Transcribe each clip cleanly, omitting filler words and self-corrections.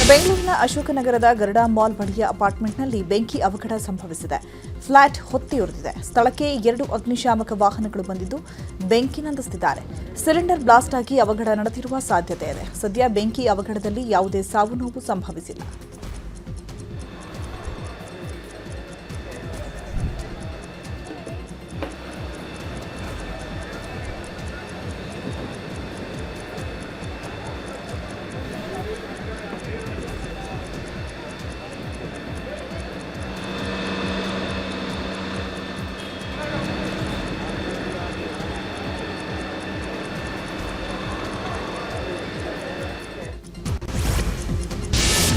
ಬೆಂಗಳೂರಿನ ಅಶೋಕನಗರದ ಗರುಡ ಮಾಲ್ ಬಳಿಯ ಅಪಾರ್ಟ್ಮೆಂಟ್ನಲ್ಲಿ ಬೆಂಕಿ ಅವಘಡ ಸಂಭವಿಸಿದೆ. ಫ್ಲಾಟ್ ಹೊತ್ತಿ ಉರಿದಿದೆ. ಸ್ಥಳಕ್ಕೆ 2 ಅಗ್ನಿಶಾಮಕ ವಾಹನಗಳು ಬಂದಿದ್ದು ಬೆಂಕಿ ನಂದಿಸುತ್ತಿದ್ದಾರೆ. ಸಿಲಿಂಡರ್ ಬ್ಲಾಸ್ಟ್ ಆಗಿ ಅವಘಡ ನಡೆದಿರುವ ಸಾಧ್ಯತೆ ಇದೆ. ಸದ್ಯ ಬೆಂಕಿ ಅವಘಡದಲ್ಲಿ ಯಾವುದೇ ಸಾವು ನೋವು ಸಂಭವಿಸಿಲ್ಲ.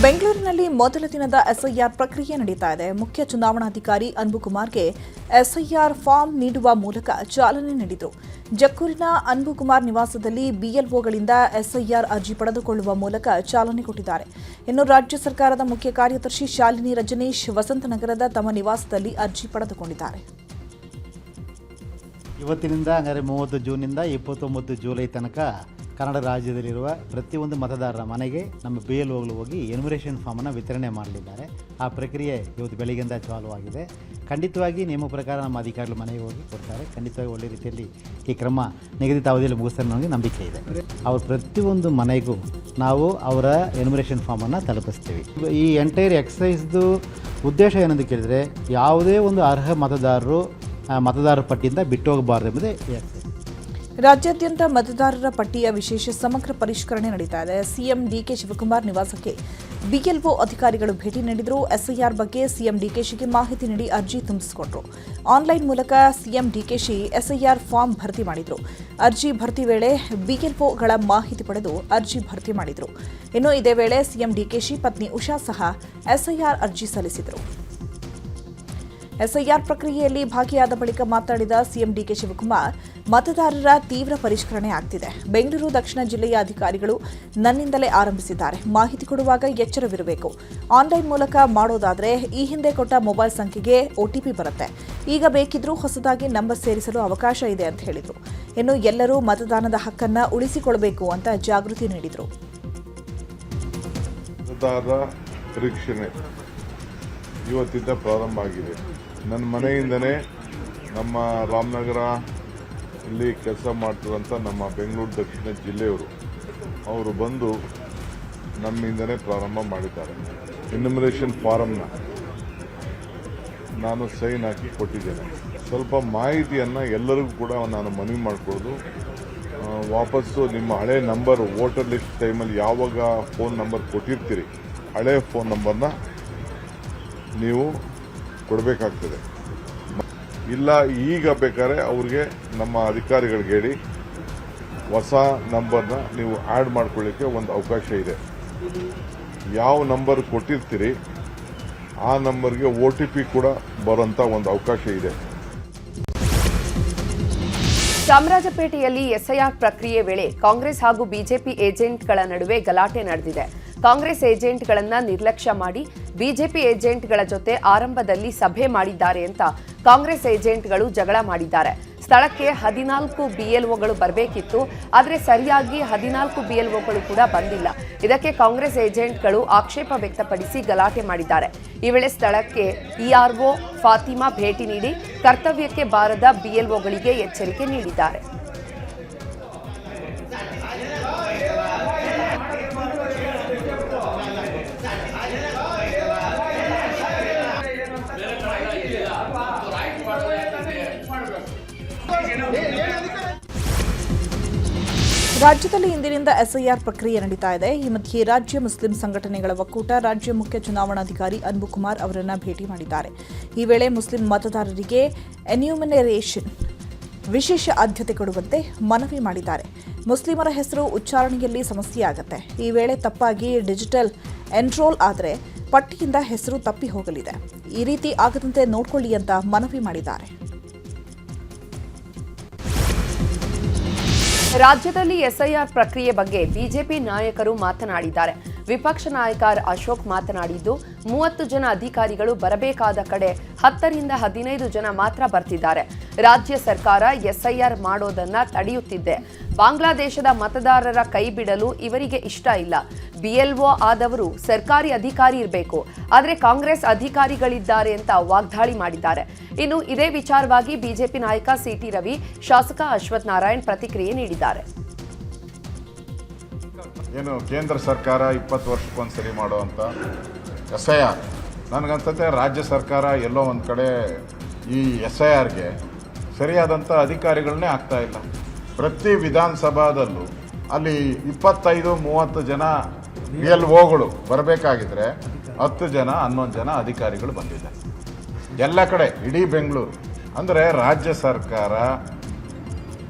ಬೆಂಗಳೂರಿನಲ್ಲಿ ಮೊದಲ ದಿನದ ಎಸ್ಐಆರ್ ಪ್ರಕ್ರಿಯೆ ನಡೀತಾ ಇದೆ. ಮುಖ್ಯ ಚುನಾವಣಾಧಿಕಾರಿ ಅನ್ಬುಕುಮಾರ್ಗೆ ಎಸ್ಐಆರ್ ಫಾರ್ಮ್ ನೀಡುವ ಮೂಲಕ ಚಾಲನೆ ನೀಡಿದರು. ಜಕ್ಕೂರಿನ ಅನ್ಬುಕುಮಾರ್ ನಿವಾಸದಲ್ಲಿ ಬಿಎಲ್ಒಗಳಿಂದ ಎಸ್ಐಆರ್ ಅರ್ಜಿ ಪಡೆದುಕೊಳ್ಳುವ ಮೂಲಕ ಚಾಲನೆ ಕೊಟ್ಟಿದ್ದಾರೆ. ಇನ್ನು ರಾಜ್ಯ ಸರ್ಕಾರದ ಮುಖ್ಯ ಕಾರ್ಯದರ್ಶಿ ಶಾಲಿನಿ ರಜನೀಶ್ ವಸಂತನಗರದ ತಮ್ಮ ನಿವಾಸದಲ್ಲಿ ಅರ್ಜಿ ಪಡೆದುಕೊಂಡಿದ್ದಾರೆ. ಇವತ್ತಿನಿಂದ ಅಂದರೆ 30 ಜೂನ್ನಿಂದ 29 ಜುಲೈ ತನಕ ಕರ್ನಾಟಕ ರಾಜ್ಯದಲ್ಲಿರುವ ಪ್ರತಿಯೊಂದು ಮತದಾರರ ಮನೆಗೆ ನಮ್ಮ ಬಿಎಲ್ಒಗಳು ಹೋಗಿ ಎನ್ಯುಮರೇಷನ್ ಫಾರ್ಮನ್ನು ವಿತರಣೆ ಮಾಡಲಿದ್ದಾರೆ. ಆ ಪ್ರಕ್ರಿಯೆ ಇವತ್ತು ಬೆಳಗ್ಗೆಯಿಂದ ಚಾಲುವಾಗಿದೆ. ಖಂಡಿತವಾಗಿ ನಿಯಮ ಪ್ರಕಾರ ನಮ್ಮ ಅಧಿಕಾರಿಗಳು ಮನೆಗೆ ಹೋಗಿ ಕೊಡ್ತಾರೆ. ಖಂಡಿತವಾಗಿ ಒಳ್ಳೆ ರೀತಿಯಲ್ಲಿ ಈ ಕ್ರಮ ನಿಗದಿತ ಅವಧಿಯಲ್ಲಿ ಮುಗಿಸ್ತಾರೆ ನನಗೆ ನಂಬಿಕೆ ಇದೆ. ಅವ್ರ ಪ್ರತಿಯೊಂದು ಮನೆಗೂ ನಾವು ಅವರ ಎನ್ಯುಮರೇಷನ್ ಫಾರ್ಮನ್ನು ತಲುಪಿಸ್ತೀವಿ. ಈ ಎಂಟೈರ್ ಎಕ್ಸಸೈಸ್ದು ಉದ್ದೇಶ ಏನಂತ ಕೇಳಿದರೆ ಯಾವುದೇ ಒಂದು ಅರ್ಹ ಮತದಾರರ ಪಟ್ಟಿಯಿಂದ ಬಿಟ್ಟು ಹೋಗಬಾರ್ದು ಎಂಬುದೇ ರಾಜ್ಯಾದ್ಯಂತ ಮತದಾರರ ಪಟ್ಟಿಯ ವಿಶೇಷ ಸಮಗ್ರ ಪರಿಷ್ಕರಣೆ ನಡೀತಾ ಇದೆ. ಸಿಎಂ ಡಿಕೆ ಶಿವಕುಮಾರ್ ನಿವಾಸಕ್ಕೆ ಬಿಎಲ್ಒ ಅಧಿಕಾರಿಗಳು ಭೇಟಿ ನೀಡಿದರು. ಎಸ್ಐಆರ್ ಬಗ್ಗೆ ಸಿಎಂ ಡಿಕೆಶಿಗೆ ಮಾಹಿತಿ ನೀಡಿ ಅರ್ಜಿ ತುಂಬಿಸಿಕೊಟ್ರು. ಆನ್ಲೈನ್ ಮೂಲಕ ಸಿಎಂ ಡಿಕೆಶಿ ಎಸ್ಐಆರ್ ಫಾರ್ಮ್ ಭರ್ತಿ ಮಾಡಿದರು. ಅರ್ಜಿ ಭರ್ತಿ ವೇಳೆ ಬಿಎಲ್ಒಗಳ ಮಾಹಿತಿ ಪಡೆದು ಅರ್ಜಿ ಭರ್ತಿ ಮಾಡಿದರು. ಇನ್ನು ಇದೇ ವೇಳೆ ಸಿಎಂ ಡಿಕೆಶಿ ಪತ್ನಿ ಉಷಾ ಸಹ ಎಸ್ಐಆರ್ ಅರ್ಜಿ ಸಲ್ಲಿಸಿದರು. ಎಸ್ಐಆರ್ ಪ್ರಕ್ರಿಯೆಯಲ್ಲಿ ಭಾಗಿಯಾದ ಬಳಿಕ ಮಾತನಾಡಿದ ಸಿಎಂ ಡಿಕೆ ಶಿವಕುಮಾರ್, ಮತದಾರರ ತೀವ್ರ ಪರಿಷ್ಕರಣೆ ಆಗ್ತಿದೆ. ಬೆಂಗಳೂರು ದಕ್ಷಿಣ ಜಿಲ್ಲೆಯ ಅಧಿಕಾರಿಗಳು ನನ್ನಿಂದಲೇ ಆರಂಭಿಸಿದ್ದಾರೆ. ಮಾಹಿತಿ ಕೊಡುವಾಗ ಎಚ್ಚರವಿರಬೇಕು. ಆನ್ಲೈನ್ ಮೂಲಕ ಮಾಡೋದಾದರೆ ಈ ಹಿಂದೆ ಕೊಟ್ಟ ಮೊಬೈಲ್ ಸಂಖ್ಯೆಗೆ ಒಟಿಪಿ ಬರುತ್ತೆ. ಈಗ ಬೇಕಿದ್ರೂ ಹೊಸದಾಗಿ ನಂಬರ್ ಸೇರಿಸಲು ಅವಕಾಶ ಇದೆ ಅಂತ ಹೇಳಿದರು. ಇನ್ನು ಎಲ್ಲರೂ ಮತದಾನದ ಹಕ್ಕನ್ನು ಉಳಿಸಿಕೊಳ್ಳಬೇಕು ಅಂತ ಜಾಗೃತಿ ನೀಡಿದರು. ಇವತ್ತಿಂದ ಪ್ರಾರಂಭ ಆಗಿದೆ. ನನ್ನ ಮನೆಯಿಂದನೇ ನಮ್ಮ ರಾಮನಗರ ಇಲ್ಲಿ ಕೆಲಸ ಮಾಡ್ತಿರುವಂಥ ನಮ್ಮ ಬೆಂಗಳೂರು ದಕ್ಷಿಣ ಜಿಲ್ಲೆಯವರು ಅವರು ಬಂದು ನಮ್ಮಿಂದನೇ ಪ್ರಾರಂಭ ಮಾಡಿದ್ದಾರೆ. ಎನ್ಯುಮರೇಷನ್ ಫಾರಮ್ನ ನಾನು ಸೈನ್ ಹಾಕಿ ಕೊಟ್ಟಿದ್ದೇನೆ. ಸ್ವಲ್ಪ ಮಾಹಿತಿಯನ್ನು ಎಲ್ಲರಿಗೂ ಕೂಡ ನಾನು ಮನವಿ ಮಾಡಿಕೊಳ್ಳೋದು, ವಾಪಸ್ಸು ನಿಮ್ಮ ಹಳೆ ನಂಬರ್ ವೋಟರ್ ಲಿಸ್ಟ್ ಟೈಮಲ್ಲಿ ಯಾವಾಗ ಫೋನ್ ನಂಬರ್ ಕೊಟ್ಟಿರ್ತೀರಿ ಹಳೆ ಫೋನ್ ನಂಬರ್ನ ನೀವು ಕೊಡಬೇಕಾಗ್ತದೆ. ಇಲ್ಲ ಈಗ ಬೇಕಾದ್ರೆ ಅವ್ರಿಗೆ ನಮ್ಮ ಅಧಿಕಾರಿಗಳಿಗೆ ಹೇಳಿ ಹೊಸ ನಂಬರ್ನ ನೀವು ಆ್ಯಡ್ ಮಾಡ್ಕೊಳ್ಳಿಕ್ಕೆ ಒಂದು ಅವಕಾಶ ಇದೆ. ಯಾವ ನಂಬರ್ ಕೊಟ್ಟಿರ್ತೀರಿ ಆ ನಂಬರ್ಗೆ ಒಟಿಪಿ ಕೂಡ ಬರೋಂಥ ಒಂದು ಅವಕಾಶ ಇದೆ. ಚಾಮರಾಜಪೇಟೆಯಲ್ಲಿ ಎಸ್ಐಆರ್ ಪ್ರಕ್ರಿಯೆ ವೇಳೆ ಕಾಂಗ್ರೆಸ್ ಹಾಗೂ ಬಿಜೆಪಿ ಏಜೆಂಟ್ಗಳ ನಡುವೆ ಗಲಾಟೆ ನಡೆದಿದೆ. ಕಾಂಗ್ರೆಸ್ ಏಜೆಂಟ್ಗಳನ್ನ ನಿರ್ಲಕ್ಷ್ಯ ಮಾಡಿ ಬಿಜೆಪಿ ಏಜೆಂಟ್ಗಳ ಜೊತೆ ಆರಂಭದಲ್ಲಿ ಸಭೆ ಮಾಡಿದ್ದಾರೆ ಅಂತ ಕಾಂಗ್ರೆಸ್ ಏಜೆಂಟ್ಗಳು ಜಗಳ ಮಾಡಿದ್ದಾರೆ. ಸ್ಥಳಕ್ಕೆ 14 ಬಿಎಲ್ಒಗಳು ಬರಬೇಕಿತ್ತು, ಆದರೆ ಸರಿಯಾಗಿ 14 ಬಿಎಲ್ಒಗಳು ಕೂಡ ಬಂದಿಲ್ಲ. ಇದಕ್ಕೆ ಕಾಂಗ್ರೆಸ್ ಏಜೆಂಟ್ಗಳು ಆಕ್ಷೇಪ ವ್ಯಕ್ತಪಡಿಸಿ ಗಲಾಟೆ ಮಾಡಿದ್ದಾರೆ. ಈ ವೇಳೆ ಸ್ಥಳಕ್ಕೆ ಇಆರ್ಒ ಫಾತಿಮಾ ಭೇಟಿ ನೀಡಿ ಕರ್ತವ್ಯಕ್ಕೆ ಬಾರದ ಬಿಎಲ್ಒಗಳಿಗೆ ಎಚ್ಚರಿಕೆ ನೀಡಿದ್ದಾರೆ. ರಾಜ್ಯದಲ್ಲಿ ಇಂದಿನಿಂದ ಎಸ್ಐಆರ್ ಪ್ರಕ್ರಿಯೆ ನಡೀತಾ ಇದೆ. ಈ ಮಧ್ಯೆ ರಾಜ್ಯ ಮುಸ್ಲಿಂ ಸಂಘಟನೆಗಳ ಒಕ್ಕೂಟ ರಾಜ್ಯ ಮುಖ್ಯ ಚುನಾವಣಾಧಿಕಾರಿ ಅನ್ಬುಕುಮಾರ್ ಅವರನ್ನು ಭೇಟಿ ಮಾಡಿದ್ದಾರೆ. ಈ ವೇಳೆ ಮುಸ್ಲಿಂ ಮತದಾರರಿಗೆ ಎನ್ಯುಮರೇಷನ್ ವಿಶೇಷ ಆದ್ಯತೆ ಕೊಡುವಂತೆ ಮನವಿ ಮಾಡಿದ್ದಾರೆ. ಮುಸ್ಲಿಮರ ಹೆಸರು ಉಚ್ಚಾರಣೆಯಲ್ಲಿ ಸಮಸ್ಯೆಯಾಗುತ್ತೆ. ಈ ವೇಳೆ ತಪ್ಪಾಗಿ ಡಿಜಿಟಲ್ ಎನ್ರೋಲ್ ಆದರೆ ಪಟ್ಟಿಯಿಂದ ಹೆಸರು ತಪ್ಪಿ ಹೋಗಲಿದೆ. ಈ ರೀತಿ ಆಗದಂತೆ ನೋಡಿಕೊಳ್ಳಿ ಅಂತ ಮನವಿ ಮಾಡಿದ್ದಾರೆ. ರಾಜ್ಯದಲ್ಲಿ ಎಸ್ಐಆರ್ ಪ್ರಕ್ರಿಯೆ ಬಗ್ಗೆ ಬಿಜೆಪಿ ನಾಯಕರು ಮಾತನಾಡಿದ್ದಾರೆ. ವಿಪಕ್ಷ ನಾಯಕ ಅಶೋಕ್ ಮಾತನಾಡಿದ್ದು, 30 ಜನ ಅಧಿಕಾರಿಗಳು ಬರಬೇಕಾದ ಕಡೆ 10ರಿಂದ 15 ಜನ ಮಾತ್ರ ಬರ್ತಿದ್ದಾರೆ. ರಾಜ್ಯ ಸರ್ಕಾರ ಎಸ್ಐಆರ್ ಮಾಡೋದನ್ನ ತಡೆಯುತ್ತಿದೆ. ಬಾಂಗ್ಲಾದೇಶದ ಮತದಾರರ ಕೈ ಬಿಡಲು ಇವರಿಗೆ ಇಷ್ಟ ಇಲ್ಲ. BLO ಆದವರು ಸರ್ಕಾರಿ ಅಧಿಕಾರಿ ಇರಬೇಕು, ಆದರೆ ಕಾಂಗ್ರೆಸ್ ಅಧಿಕಾರಿಗಳಿದ್ದಾರೆ ಅಂತ ವಾಗ್ದಾಳಿ ಮಾಡಿದ್ದಾರೆ. ಇನ್ನು ಇದೇ ವಿಚಾರವಾಗಿ ಬಿಜೆಪಿ ನಾಯಕ CT ರವಿ, ಶಾಸಕ ಅಶ್ವಥ್ ನಾರಾಯಣ್ ಪ್ರತಿಕ್ರಿಯೆ ನೀಡಿದ್ದಾರೆ. ಏನು ಕೇಂದ್ರ ಸರ್ಕಾರ 20 ವರ್ಷಕ್ಕೊಂದ್ಸರಿ ಮಾಡುವಂಥ SIR, ನನಗನ್ಸುತ್ತೆ ರಾಜ್ಯ ಸರ್ಕಾರ ಎಲ್ಲೋ ಒಂದು ಕಡೆ ಈ SIRಗೆ ಸರಿಯಾದಂಥ ಅಧಿಕಾರಿಗಳನ್ನೇ ಆಗ್ತಾ ಇಲ್ಲ. ಪ್ರತಿ ವಿಧಾನಸಭಾದಲ್ಲೂ ಅಲ್ಲಿ 25-30 ಜನ BLOಗಳು ಬರಬೇಕಾಗಿದ್ರೆ 10 ಜನ 11 ಜನ ಅಧಿಕಾರಿಗಳು ಬಂದಿದ್ದಾರೆ ಎಲ್ಲ ಕಡೆ, ಇಡೀ ಬೆಂಗಳೂರು. ಅಂದರೆ ರಾಜ್ಯ ಸರ್ಕಾರ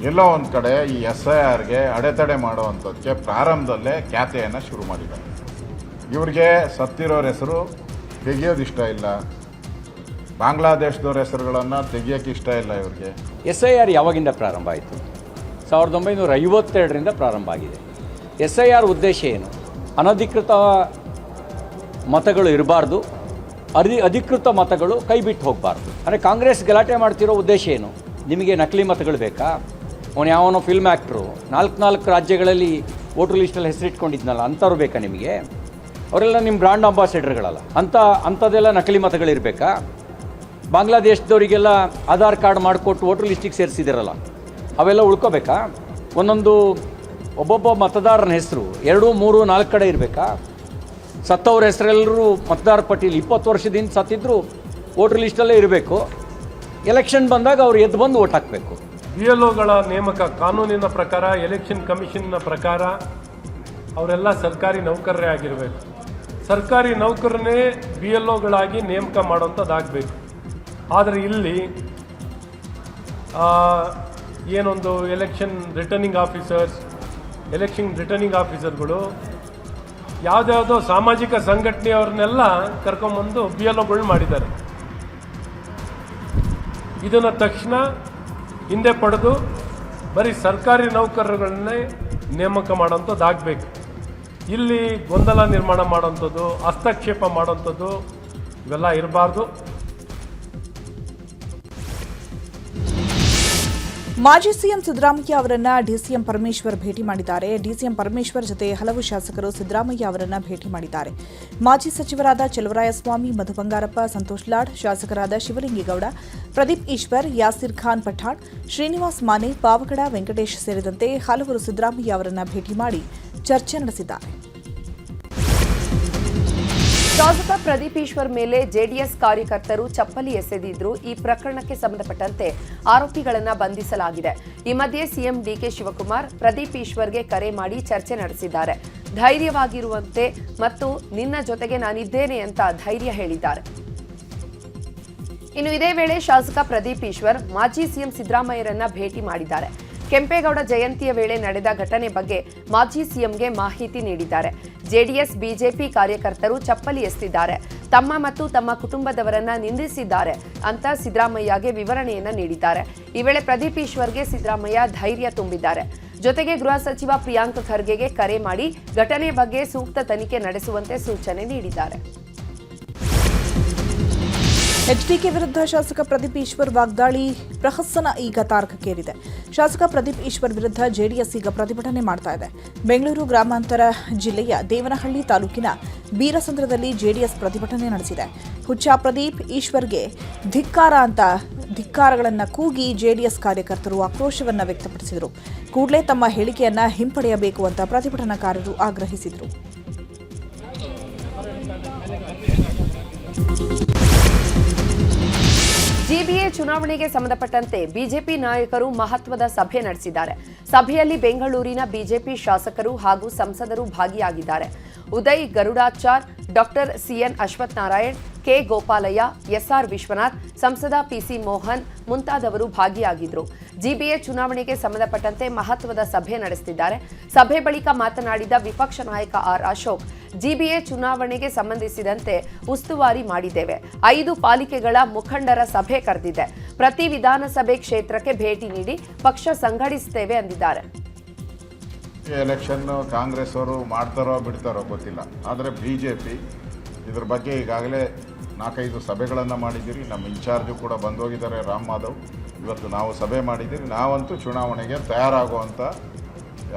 ಎಲ್ಲೋ ಒಂದು ಕಡೆ ಈ SIRಗೆ ಅಡೆತಡೆ ಮಾಡುವಂಥದ್ದಕ್ಕೆ ಪ್ರಾರಂಭದಲ್ಲೇ ಖ್ಯಾತೆಯನ್ನು ಶುರು ಮಾಡಿದ್ದಾರೆ. ಇವ್ರಿಗೆ ಸತ್ತಿರೋರ ಹೆಸರು ತೆಗೆಯೋದಿಷ್ಟ ಇಲ್ಲ, ಬಾಂಗ್ಲಾದೇಶದವ್ರ ಹೆಸರುಗಳನ್ನು ತೆಗಿಯೋಕ್ಕೆ ಇಷ್ಟ ಇಲ್ಲ ಇವ್ರಿಗೆ. SIR ಯಾವಾಗಿಂದ ಪ್ರಾರಂಭ ಆಯಿತು? 1952ರಿಂದ ಪ್ರಾರಂಭ ಆಗಿದೆ. SIR ಉದ್ದೇಶ ಏನು? ಅನಧಿಕೃತ ಮತಗಳು ಇರಬಾರ್ದು, ಅಧಿಕೃತ ಮತಗಳು ಕೈ ಬಿಟ್ಟು ಹೋಗಬಾರ್ದು. ಅಂದರೆ ಕಾಂಗ್ರೆಸ್ ಗಲಾಟೆ ಮಾಡ್ತಿರೋ ಉದ್ದೇಶ ಏನು? ನಿಮಗೆ ನಕಲಿ ಮತಗಳು ಬೇಕಾ? ಅವನು ಯಾವನೋ ಫಿಲ್ಮ್ ಆ್ಯಕ್ಟ್ರು 4 ರಾಜ್ಯಗಳಲ್ಲಿ ವೋಟರ್ ಲಿಸ್ಟಲ್ಲಿ ಹೆಸರಿಟ್ಕೊಂಡಿದ್ನಲ್ಲ, ಅಂಥವ್ರು ಬೇಕಾ ನಿಮಗೆ? ಅವರೆಲ್ಲ ನಿಮ್ಮ ಬ್ರ್ಯಾಂಡ್ ಅಂಬಾಸಿಡರ್ಗಳಲ್ಲ. ಅಂಥದ್ದೆಲ್ಲ ನಕಲಿ ಮತಗಳಿರಬೇಕಾ? ಬಾಂಗ್ಲಾದೇಶದವರಿಗೆಲ್ಲ ಆಧಾರ್ ಕಾರ್ಡ್ ಮಾಡಿಕೊಟ್ಟು ವೋಟರ್ ಲಿಸ್ಟಿಗೆ ಸೇರಿಸಿದಿರಲ್ಲ, ಅವೆಲ್ಲ ಉಳ್ಕೋಬೇಕಾ? ಒಬ್ಬೊಬ್ಬ ಮತದಾರನ ಹೆಸರು 2, 3, 4 ಕಡೆ ಇರಬೇಕಾ? ಸತ್ತವ್ರ ಹೆಸರೆಲ್ಲರೂ ಮತದಾರ ಪಟ್ಟಿಯಲ್ಲಿ 20 ವರ್ಷದಿಂದ ಸತ್ತಿದ್ರು ವೋಟರ್ ಲಿಸ್ಟಲ್ಲೇ ಇರಬೇಕು. ಎಲೆಕ್ಷನ್ ಬಂದಾಗ ಅವ್ರು ಎದ್ದು ಬಂದು ವೋಟ್ ಹಾಕಬೇಕು. BLOಗಳ ನೇಮಕ ಕಾನೂನಿನ ಪ್ರಕಾರ, ಎಲೆಕ್ಷನ್ ಕಮಿಷನ್ನ ಪ್ರಕಾರ ಅವರೆಲ್ಲ ಸರ್ಕಾರಿ ನೌಕರರೇ ಆಗಿರಬೇಕು. ಸರ್ಕಾರಿ ನೌಕರನ್ನೇ BLOಗಳಾಗಿ ನೇಮಕ ಮಾಡೋಂಥದ್ದಾಗಬೇಕು. ಆದರೆ ಇಲ್ಲಿ ಏನೊಂದು ಎಲೆಕ್ಷನ್ ರಿಟರ್ನಿಂಗ್ ಆಫೀಸರ್ಗಳು ಯಾವುದ್ಯಾವುದೋ ಸಾಮಾಜಿಕ ಸಂಘಟನೆಯವ್ರನ್ನೆಲ್ಲ ಕರ್ಕೊಂಬಂದು BLOಗಳು ಮಾಡಿದ್ದಾರೆ. ಇದನ್ನು ತಕ್ಷಣ ಹಿಂದೆ ಪಡೆದು ಬರೀ ಸರ್ಕಾರಿ ನೌಕರರುಗಳನ್ನೇ ನೇಮಕ ಮಾಡೋಂಥದ್ದಾಗಬೇಕು. ಇಲ್ಲಿ ಗೊಂದಲ ನಿರ್ಮಾಣ ಮಾಡೋಂಥದ್ದು, ಹಸ್ತಕ್ಷೇಪ ಮಾಡೋಂಥದ್ದು ಇವೆಲ್ಲ ಇರಬಾರ್ದು. ಮಾಜಿ ಸಿಎಂ ಸಿದ್ದರಾಮಯ್ಯ ಅವರನ್ನ ಡಿಸಿಎಂ ಪರಮೇಶ್ವರ್ ಭೇಟಿ ಮಾಡಿದ್ದಾರೆ. ಡಿಸಿಎಂ ಪರಮೇಶ್ವರ್ ಜೊತೆ ಹಲವು ಶಾಸಕರು ಸಿದ್ದರಾಮಯ್ಯ ಅವರನ್ನ ಭೇಟಿ ಮಾಡಿದ್ದಾರೆ. ಮಾಜಿ ಸಚಿವರಾದ ಚೆಲುವರಾಯಸ್ವಾಮಿ, ಮಧು ಬಂಗಾರಪ್ಪ, ಸಂತೋಷ್ ಲಾಡ್, ಶಾಸಕರಾದ ಶಿವಲಿಂಗೇಗೌಡ, ಪ್ರದೀಪ್ ಈಶ್ವರ್, ಯಾಸಿರ್ ಖಾನ್ ಪಠಾಣ್, ಶ್ರೀನಿವಾಸ್ ಮಾನೆ, ಪಾವಗಡ ವೆಂಕಟೇಶ್ ಸೇರಿದಂತೆ ಹಲವರು ಸಿದ್ದರಾಮಯ್ಯ ಅವರನ್ನ ಭೇಟಿ ಮಾಡಿ ಚರ್ಚೆ ನಡೆಸಿದ್ದಾರೆ. ಶಾಸಕ ಪ್ರದೀಪ್ ಈಶ್ವರ್ ಮೇಲೆ ಜೆಡಿಎಸ್ ಕಾರ್ಯಕರ್ತರು ಚಪ್ಪಲಿ ಎಸೆದಿದ್ರು. ಈ ಪ್ರಕರಣಕ್ಕೆ ಸಂಬಂಧಪಟ್ಟಂತೆ ಆರೋಪಿಗಳನ್ನು ಬಂಧಿಸಲಾಗಿದೆ. ಈ ಮಧ್ಯೆ ಸಿಎಂ ಡಿಕೆ ಶಿವಕುಮಾರ್ ಪ್ರದೀಪ್ ಈಶ್ವರ್ಗೆ ಕರೆ ಮಾಡಿ ಚರ್ಚೆ ನಡೆಸಿದ್ದಾರೆ. ಧೈರ್ಯವಾಗಿರುವಂತೆ ಮತ್ತು ನಿನ್ನ ಜೊತೆಗೆ ನಾನಿದ್ದೇನೆ ಅಂತ ಧೈರ್ಯ ಹೇಳಿದ್ದಾರೆ. ಇನ್ನು ಇದೇ ವೇಳೆ ಶಾಸಕ ಪ್ರದೀಪ್ ಈಶ್ವರ್ ಮಾಜಿ ಸಿಎಂ ಸಿದ್ದರಾಮಯ್ಯರನ್ನ ಭೇಟಿ ಮಾಡಿದ್ದಾರೆ. ಕೆಂಪೇಗೌಡ ಜಯಂತಿಯ ವೇಳೆ ನಡೆದ ಘಟನೆ ಬಗ್ಗೆ ಮಾಜಿ ಸಿಎಂಗೆ ಮಾಹಿತಿ ನೀಡಿದ್ದಾರೆ. ಜೆಡಿಎಸ್ ಬಿಜೆಪಿ ಕಾರ್ಯಕರ್ತರು ಚಪ್ಪಲಿ ಎಸೆದಿದ್ದಾರೆ, ತಮ್ಮ ಮತ್ತು ತಮ್ಮ ಕುಟುಂಬದವರನ್ನ ನಿಂದಿಸಿದ್ದಾರೆ ಅಂತ ಸಿದ್ದರಾಮಯ್ಯಗೆ ವಿವರಣೆಯನ್ನ ನೀಡಿದ್ದಾರೆ. ಈ ವೇಳೆ ಪ್ರದೀಪ್ ಈಶ್ವರ್ಗೆ ಸಿದ್ದರಾಮಯ್ಯ ಧೈರ್ಯ ತುಂಬಿದ್ದಾರೆ. ಜೊತೆಗೆ ಗೃಹ ಸಚಿವ ಪ್ರಿಯಾಂಕ್ ಖರ್ಗೆಗೆ ಕರೆ ಮಾಡಿ ಘಟನೆ ಬಗ್ಗೆ ಸೂಕ್ತ ತನಿಖೆ ನಡೆಸುವಂತೆ ಸೂಚನೆ ನೀಡಿದ್ದಾರೆ. ಎಚ್ಡಿಕೆ ವಿರುದ್ಧ ಶಾಸಕ ಪ್ರದೀಪ್ ಈಶ್ವರ್ ವಾಗ್ದಾಳಿ ಪ್ರಹಸನ ಈಗ ತಾರಕಕ್ಕೇರಿದೆ. ಶಾಸಕ ಪ್ರದೀಪ್ ಈಶ್ವರ್ ವಿರುದ್ಧ ಜೆಡಿಎಸ್ ಈಗ ಪ್ರತಿಭಟನೆ ಮಾಡ್ತಾ ಇದೆ. ಬೆಂಗಳೂರು ಗ್ರಾಮಾಂತರ ಜಿಲ್ಲೆಯ ದೇವನಹಳ್ಳಿ ತಾಲೂಕಿನ ಬೀರಸಂದ್ರದಲ್ಲಿ ಜೆಡಿಎಸ್ ಪ್ರತಿಭಟನೆ ನಡೆಸಿದೆ. ಹುಚ್ಚ ಪ್ರದೀಪ್ ಈಶ್ವರ್ಗೆ ಧಿಕ್ಕಾರಗಳನ್ನು ಕೂಗಿ ಜೆಡಿಎಸ್ ಕಾರ್ಯಕರ್ತರು ಆಕ್ರೋಶವನ್ನು ವ್ಯಕ್ತಪಡಿಸಿದರು. ಕೂಡಲೇ ತಮ್ಮ ಹೇಳಿಕೆಯನ್ನ ಹಿಂಪಡೆಯಬೇಕು ಅಂತ ಪ್ರತಿಭಟನಾಕಾರರು ಆಗ್ರಹಿಸಿದರು. ಜಿಬಿಎ ಚುನಾವಣೆಗೆ ಸಂಬಂಧಪಟ್ಟಂತೆ ಬಿಜೆಪಿ ನಾಯಕರು ಮಹತ್ವದ ಸಭೆ ನಡೆಸಿದ್ದಾರೆ. ಸಭೆಯಲ್ಲಿ ಬೆಂಗಳೂರಿನ ಬಿಜೆಪಿ ಶಾಸಕರು ಹಾಗೂ ಸಂಸದರು ಭಾಗಿಯಾಗಿದ್ದಾರೆ. Uday Garudachar, doctor CN Ashwath Narayan, K Gopalaiah, SR Vishwanath, ಸಂಸದ ಪಿಸಿ ಮೋಹನ್ ಮುಂತಾದವರು ಭಾಗಿಯಾಗಿದ್ದರು. ಜಿಬಿಎ ಚುನಾವಣೆಗೆ ಸಂಬಂಧಪಟ್ಟಂತೆ ಮಹತ್ವದ ಸಭೆ ನಡೆಸುತ್ತಿದ್ದಾರೆ. ಸಭೆ ಬಳಿಕ ಮಾತನಾಡಿದ ವಿಪಕ್ಷ ನಾಯಕ ಆರ್ ಅಶೋಕ್, ಜಿಬಿಎ ಚುನಾವಣೆಗೆ ಸಂಬಂಧಿಸಿದಂತೆ ಉಸ್ತುವಾರಿ ಮಾಡಿದ್ದೇವೆ. 5 ಪಾಲಿಕೆಗಳ ಮುಖಂಡರ ಸಭೆ ಕರೆದಿದೆ. ಪ್ರತಿ ವಿಧಾನಸಭೆ ಕ್ಷೇತ್ರಕ್ಕೆ ಭೇಟಿ ನೀಡಿ ಪಕ್ಷ ಸಂಘಟಿಸುತ್ತೇವೆ ಎಂದಿದ್ದಾರೆ. ಎಲೆಕ್ಷನ್ ಕಾಂಗ್ರೆಸ್ ಅವರು ಮಾಡ್ತಾರೋ ಬಿಡ್ತಾರೋ ಗೊತ್ತಿಲ್ಲ, ಆದರೆ ಬಿಜೆಪಿ ಇದ್ರ ಬಗ್ಗೆ ಈಗಾಗಲೇ 4-5 ಸಭೆಗಳನ್ನು ಮಾಡಿದ್ದೀರಿ. ನಮ್ಮ ಇನ್ಚಾರ್ಜು ಕೂಡ ಬಂದೋಗಿದ್ದಾರೆ, ರಾಮ್ ಮಾಧವ್. ಇವತ್ತು ನಾವು ಸಭೆ ಮಾಡಿದ್ದೀರಿ. ನಾವಂತೂ ಚುನಾವಣೆಗೆ ತಯಾರಾಗುವಂಥ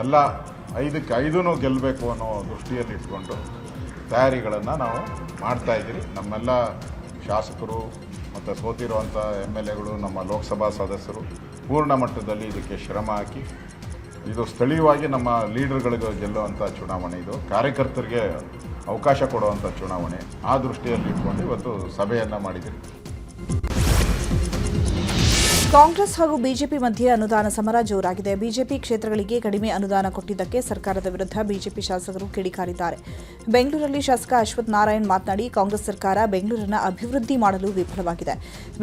ಎಲ್ಲ 5ಕ್ಕೆ 5 ಗೆಲ್ಲಬೇಕು ಅನ್ನೋ ದೃಷ್ಟಿಯಲ್ಲಿ ಇಟ್ಕೊಂಡು ತಯಾರಿಗಳನ್ನು ನಾವು ಮಾಡ್ತಾಯಿದ್ದೀರಿ. ನಮ್ಮೆಲ್ಲ ಶಾಸಕರು ಮತ್ತು ಸೋತಿರುವಂಥ MLAಗಳು, ನಮ್ಮ ಲೋಕಸಭಾ ಸದಸ್ಯರು ಪೂರ್ಣ ಮಟ್ಟದಲ್ಲಿ ಇದಕ್ಕೆ ಶ್ರಮ ಹಾಕಿ, ಇದು ಸ್ಥಳೀಯವಾಗಿ ನಮ್ಮ ಲೀಡರ್ಗಳಿಗೆ ಗೆಲ್ಲುವಂಥ ಚುನಾವಣೆ, ಇದು ಕಾರ್ಯಕರ್ತರಿಗೆ ಅವಕಾಶ ಕೊಡುವಂಥ ಚುನಾವಣೆ. ಆ ದೃಷ್ಟಿಯಲ್ಲಿ ಇಟ್ಕೊಂಡು ಇವತ್ತು ಸಭೆಯನ್ನು ಮಾಡಿದ್ದೀರಿ. ಕಾಂಗ್ರೆಸ್ ಹಾಗೂ ಬಿಜೆಪಿ ಮಧ್ಯೆ ಅನುದಾನ ಸಮರ ಜೋರಾಗಿದೆ. ಬಿಜೆಪಿ ಕ್ಷೇತ್ರಗಳಿಗೆ ಕಡಿಮೆ ಅನುದಾನ ಕೊಟ್ಟಿದ್ದಕ್ಕೆ ಸರ್ಕಾರದ ವಿರುದ್ಧ ಬಿಜೆಪಿ ಶಾಸಕರು ಕಿಡಿಕಾರಿದ್ದಾರೆ. ಬೆಂಗಳೂರಲ್ಲಿ ಶಾಸಕ ಅಶ್ವಥ್ ನಾರಾಯಣ್ ಮಾತನಾಡಿ, ಕಾಂಗ್ರೆಸ್ ಸರ್ಕಾರ ಬೆಂಗಳೂರನ್ನು ಅಭಿವೃದ್ಧಿ ಮಾಡಲು ವಿಫಲವಾಗಿದೆ.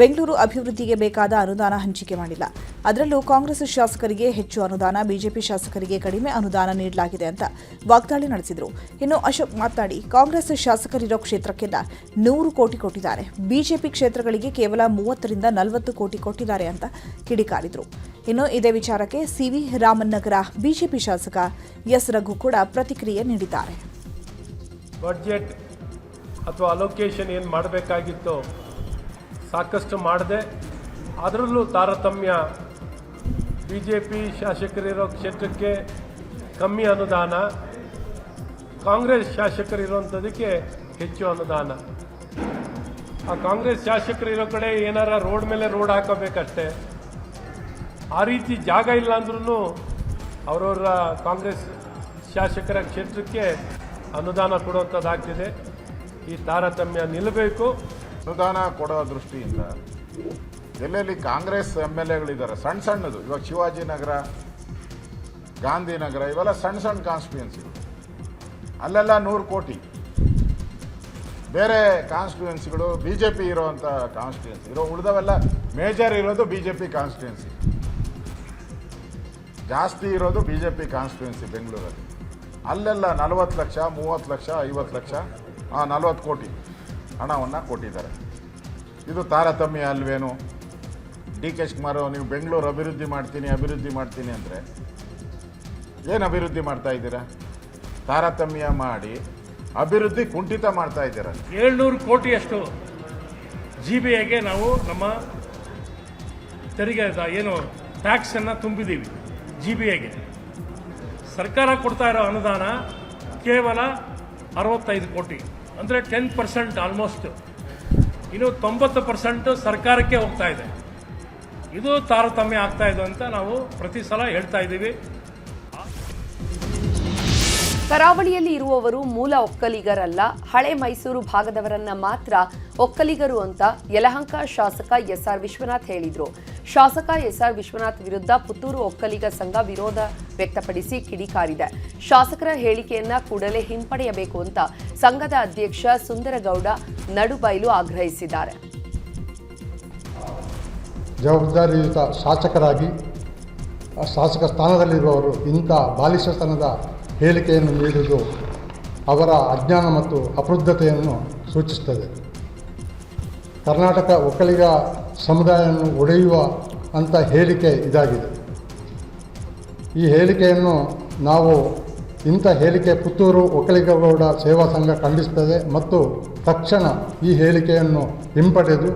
ಬೆಂಗಳೂರು ಅಭಿವೃದ್ಧಿಗೆ ಬೇಕಾದ ಅನುದಾನ ಹಂಚಿಕೆ ಮಾಡಿಲ್ಲ. ಅದರಲ್ಲೂ ಕಾಂಗ್ರೆಸ್ ಶಾಸಕರಿಗೆ ಹೆಚ್ಚು ಅನುದಾನ, ಬಿಜೆಪಿ ಶಾಸಕರಿಗೆ ಕಡಿಮೆ ಅನುದಾನ ನೀಡಲಾಗಿದೆ ಅಂತ ವಾಗ್ದಾಳಿ ನಡೆಸಿದರು. ಇನ್ನು ಅಶೋಕ್ ಮಾತನಾಡಿ, ಕಾಂಗ್ರೆಸ್ ಶಾಸಕರಿರೋ ಕ್ಷೇತ್ರಕ್ಕೆಲ್ಲ 100 ಕೋಟಿ ಕೊಟ್ಟಿದ್ದಾರೆ. ಬಿಜೆಪಿ ಕ್ಷೇತ್ರಗಳಿಗೆ ಕೇವಲ 30ರಿಂದ 40 ಕೋಟಿ ಕೊಟ್ಟಿದ್ದಾರೆ ಅಂತ ಕಿಡಿಕಾರಿದ್ರು. ಇನ್ನು ಇದೇ ವಿಚಾರಕ್ಕೆ ಸಿವಿ ರಾಮನ್ ನಗರ ಬಿಜೆಪಿ ಶಾಸಕ ಎಸ್ ರಘು ಕೂಡ ಪ್ರತಿಕ್ರಿಯೆ ನೀಡಿದ್ದಾರೆ. ಬಡ್ಜೆಟ್ ಅಥವಾ ಅಲೋಕೇಶನ್ ಏನು ಮಾಡಬೇಕಾಗಿತ್ತೋ ಸಾಕಷ್ಟು ಮಾಡದೆ, ಅದರಲ್ಲೂ ತಾರತಮ್ಯ, ಬಿಜೆಪಿ ಶಾಸಕರಿರೋ ಕ್ಷೇತ್ರಕ್ಕೆ ಕಮ್ಮಿ ಅನುದಾನ, ಕಾಂಗ್ರೆಸ್ ಶಾಸಕರಿರೋಂಥದಕ್ಕೆ ಹೆಚ್ಚು ಅನುದಾನ. ಆ ಕಾಂಗ್ರೆಸ್ ಶಾಸಕರಿರೋ ಕಡೆ ಏನಾರ ರೋಡ್ ಮೇಲೆ ರೋಡ್ ಹಾಕೋಬೇಕಷ್ಟೆ. ಆ ರೀತಿ ಜಾಗ ಇಲ್ಲ ಅಂದ್ರೂ ಅವರವರ ಕಾಂಗ್ರೆಸ್ ಶಾಸಕರ ಕ್ಷೇತ್ರಕ್ಕೆ ಅನುದಾನ ಕೊಡುವಂಥದ್ದಾಗ್ತಿದೆ. ಈ ತಾರತಮ್ಯ ನಿಲ್ಲಬೇಕು. ಅನುದಾನ ಕೊಡೋ ದೃಷ್ಟಿಯಿಂದ ಎಲ್ಲೆಲ್ಲಿ ಕಾಂಗ್ರೆಸ್ MLAಗಳಿದ್ದಾರೆ, ಸಣ್ಣದು, ಇವಾಗ ಶಿವಾಜಿನಗರ, ಗಾಂಧಿನಗರ, ಇವೆಲ್ಲ ಸಣ್ಣ ಕಾನ್ಸ್ಟಿಟ್ಯೂನ್ಸಿ, ಅಲ್ಲೆಲ್ಲ 100 ಕೋಟಿ. ಬೇರೆ ಕಾನ್ಸ್ಟಿಟ್ಯೂನ್ಸಿಗಳು BJP ಇರೋವಂಥ ಕಾನ್ಸ್ಟಿಟ್ಯೂನ್ಸಿ ಉಳಿದವೆಲ್ಲ ಮೇಜರ್ ಇರೋದು BJP ಕಾನ್ಸ್ಟಿಟ್ಯೂನ್ಸಿ, ಜಾಸ್ತಿ ಇರೋದು BJP ಕಾನ್ಸ್ಟಿಟ್ಯೂನ್ಸಿ ಬೆಂಗಳೂರಲ್ಲಿ. ಅಲ್ಲೆಲ್ಲ 40 ಲಕ್ಷ, 30 ಲಕ್ಷ, 50 ಲಕ್ಷ, 40 ಕೋಟಿ ಹಣವನ್ನು ಕೊಟ್ಟಿದ್ದಾರೆ. ಇದು ತಾರತಮ್ಯ ಅಲ್ವೇನು? DK ಶಿವಕುಮಾರ್, ನೀವು ಬೆಂಗಳೂರು ಅಭಿವೃದ್ಧಿ ಮಾಡ್ತೀನಿ ಅಂದರೆ ಏನು ಅಭಿವೃದ್ಧಿ ಮಾಡ್ತಾ ಇದ್ದೀರಾ? ತಾರತಮ್ಯ ಮಾಡಿ ಅಭಿವೃದ್ಧಿ ಕುಂಠಿತ ಮಾಡ್ತಾ ಇದ್ದೀರ. 700 ಕೋಟಿಯಷ್ಟು GBAಗೆ ನಾವು ನಮ್ಮ ತೆರಿಗೆ ಏನು ಟ್ಯಾಕ್ಸನ್ನು ತುಂಬಿದ್ದೀವಿ. GBAಗೆ ಸರ್ಕಾರ ಕೊಡ್ತಾ ಇರೋ ಅನುದಾನ ಕೇವಲ 65 ಕೋಟಿ, ಅಂದರೆ 10% ಆಲ್ಮೋಸ್ಟ್. ಇನ್ನು 90% ಸರ್ಕಾರಕ್ಕೆ ಹೋಗ್ತಾ ಇದೆ. ಇದು ತಾರತಮ್ಯ ಆಗ್ತಾ ಇದೆ ಅಂತ ನಾವು ಪ್ರತಿ ಸಲ ಹೇಳ್ತಾ ಇದ್ದೀವಿ. ಕರಾವಳಿಯಲ್ಲಿ ಇರುವವರು ಮೂಲ ಒಕ್ಕಲಿಗರಲ್ಲ, ಹಳೆ ಮೈಸೂರು ಭಾಗದವರನ್ನ ಮಾತ್ರ ಒಕ್ಕಲಿಗರು ಅಂತ ಯಲಹಂಕ ಶಾಸಕ SR ವಿಶ್ವನಾಥ್ ಹೇಳಿದ್ರು. ಶಾಸಕ SR ವಿಶ್ವನಾಥ್ ವಿರುದ್ಧ ಪುತ್ತೂರು ಒಕ್ಕಲಿಗ ಸಂಘ ವಿರೋಧ ವ್ಯಕ್ತಪಡಿಸಿ ಕಿಡಿಕಾರಿದೆ. ಶಾಸಕರ ಹೇಳಿಕೆಯನ್ನ ಕೂಡಲೇ ಹಿಂಪಡೆಯಬೇಕು ಅಂತ ಸಂಘದ ಅಧ್ಯಕ್ಷ ಸುಂದರಗೌಡ ನಡುಬೈಲು ಆಗ್ರಹಿಸಿದ್ದಾರೆ. ಜವಾಬ್ದಾರಿಯುತ ಶಾಸಕರಾಗಿ ಶಾಸಕ ಸ್ಥಾನದಲ್ಲಿರುವವರು ಇಂಥ ಬಾಲಿಶತನದ ಹೇಳಿಕೆಯನ್ನು ನೀಡುವುದು ಅವರ ಅಜ್ಞಾನ ಮತ್ತು ಅಪ್ರಬುದ್ಧತೆಯನ್ನು ಸೂಚಿಸುತ್ತದೆ. ಕರ್ನಾಟಕ ಒಕ್ಕಲಿಗ ಸಮುದಾಯವನ್ನು ಒಡೆಯುವ ಅಂಥ ಹೇಳಿಕೆ ಇದಾಗಿದೆ. ಈ ಹೇಳಿಕೆಯನ್ನು ನಾವು ಇಂಥ ಹೇಳಿಕೆ ಪುತ್ತೂರು ಒಕ್ಕಲಿಗಗೌಡ ಸೇವಾ ಸಂಘ ಖಂಡಿಸುತ್ತದೆ ಮತ್ತು ತಕ್ಷಣ ಈ ಹೇಳಿಕೆಯನ್ನು ಹಿಂಪಡೆದು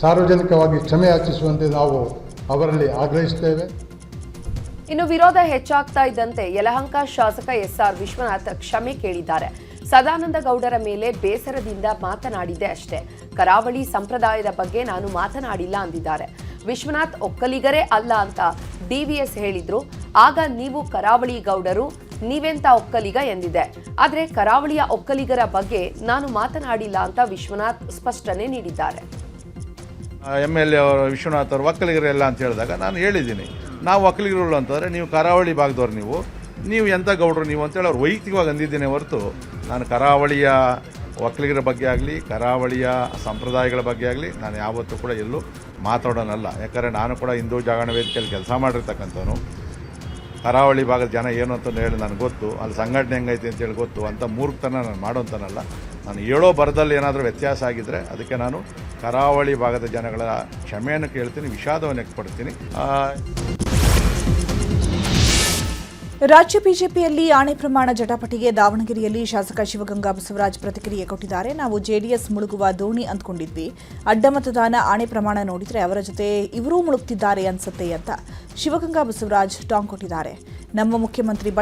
ಸಾರ್ವಜನಿಕವಾಗಿ ಕ್ಷಮೆ ಯಾಚಿಸುವಂತೆ ನಾವು ಅವರಲ್ಲಿ ಆಗ್ರಹಿಸುತ್ತೇವೆ. ಇನ್ನು ವಿರೋಧ ಹೆಚ್ಚಾಗ್ತಾ ಇದ್ದಂತೆ ಯಲಹಂಕ ಶಾಸಕ SR ವಿಶ್ವನಾಥ್ ಕ್ಷಮೆ ಕೇಳಿದ್ದಾರೆ. ಸದಾನಂದ ಗೌಡರ ಮೇಲೆ ಬೇಸರದಿಂದ ಮಾತನಾಡಿದ್ದೆ ಅಷ್ಟೇ, ಕರಾವಳಿ ಸಂಪ್ರದಾಯದ ಬಗ್ಗೆ ನಾನು ಮಾತನಾಡಿಲ್ಲ ಅಂದಿದ್ದಾರೆ. ವಿಶ್ವನಾಥ್ ಒಕ್ಕಲಿಗರೇ ಅಲ್ಲ ಅಂತ DVS ಹೇಳಿದ್ರು. ಆಗ ನೀವು ಕರಾವಳಿ ಗೌಡರು, ನೀವೆಂತ ಒಕ್ಕಲಿಗ ಎಂದಿದೆ. ಆದರೆ ಕರಾವಳಿಯ ಒಕ್ಕಲಿಗರ ಬಗ್ಗೆ ನಾನು ಮಾತನಾಡಿಲ್ಲ ಅಂತ ವಿಶ್ವನಾಥ್ ಸ್ಪಷ್ಟನೆ ನೀಡಿದ್ದಾರೆ. MLA ಅವರು ವಿಶ್ವನಾಥ್ ಅವರು ಒಕ್ಕಲಿಗರೆಲ್ಲ ಅಂತ ಹೇಳಿದಾಗ ನಾನು ಹೇಳಿದ್ದೀನಿ, ನಾವು ಒಕ್ಕಲಿಗರು ಅಂತಂದರೆ ನೀವು ಕರಾವಳಿ ಭಾಗದವ್ರು, ನೀವು ಎಂಥ ಗೌಡರು ನೀವು ಅಂತೇಳಿ ಅವ್ರು ವೈಯಕ್ತಿಕವಾಗಿ ಅಂದಿದ್ದೇನೆ ಹೊರತು ನಾನು ಕರಾವಳಿಯ ಒಕ್ಕಲಿಗರ ಬಗ್ಗೆ ಆಗಲಿ ಕರಾವಳಿಯ ಸಂಪ್ರದಾಯಗಳ ಬಗ್ಗೆ ಆಗಲಿ ನಾನು ಯಾವತ್ತೂ ಕೂಡ ಎಲ್ಲೂ ಮಾತಾಡೋನಲ್ಲ. ಯಾಕಂದರೆ ನಾನು ಕೂಡ ಹಿಂದೂ ಜಾಗರಣ ವೇದಿಕೆಯಲ್ಲಿ ಕೆಲಸ ಮಾಡಿರ್ತಕ್ಕಂಥವನು. ಕರಾವಳಿ ಭಾಗದ ಜನ ಏನು ಅಂತ ಹೇಳಿ ನನಗೆ ಗೊತ್ತು, ಅಲ್ಲಿ ಸಂಘಟನೆ ಹೆಂಗೈತೆ ಅಂತೇಳಿ ಗೊತ್ತು. ಅಂಥ ಮೂರ್ಖತನ ನಾನು ಮಾಡೋಂತನಲ್ಲ. ನಾನು ಹೇಳೋ ಬರದಲ್ಲಿ ಏನಾದರೂ ವ್ಯತ್ಯಾಸ ಆಗಿದ್ದರೆ ಅದಕ್ಕೆ ನಾನು ಕರಾವಳಿ ಭಾಗದ ಜನಗಳ ಕ್ಷಮೆಯನ್ನು ಕೇಳ್ತೀನಿ, ವಿಷಾದವನ್ನು ವ್ಯಕ್ತಪಡ್ತೀನಿ. ರಾಜ್ಯ ಬಿಜೆಪಿಯಲ್ಲಿ ಆಣೆ ಪ್ರಮಾಣ ಜಟಾಪಟಿಗೆ ದಾವಣಗೆರೆಯಲ್ಲಿ ಶಾಸಕ ಶಿವಗಂಗಾ ಬಸವರಾಜ್ ಪ್ರತಿಕ್ರಿಯೆ ಕೊಟ್ಟಿದ್ದಾರೆ. ನಾವು ಜೆಡಿಎಸ್ ಮುಳುಗುವ ದೋಣಿ ಅಂದ್ಕೊಂಡಿದ್ವಿ. ಅಡ್ಡ ಮತದಾನ ಆಣೆ ಪ್ರಮಾಣ ನೋಡಿದ್ರೆ ಅವರ ಜೊತೆ ಇವರೂ ಮುಳುಗ್ತಿದ್ದಾರೆ ಅನ್ಸುತ್ತೆ ಅಂತ ಶಿವಗಂಗಾ ಬಸವರಾಜ್ ಟಾಂಗ್ ಕೊಟ್ಟಿದ್ದಾರೆ. ನಮ್ಮ ಮುಖ್ಯಮಂತ್ರಿ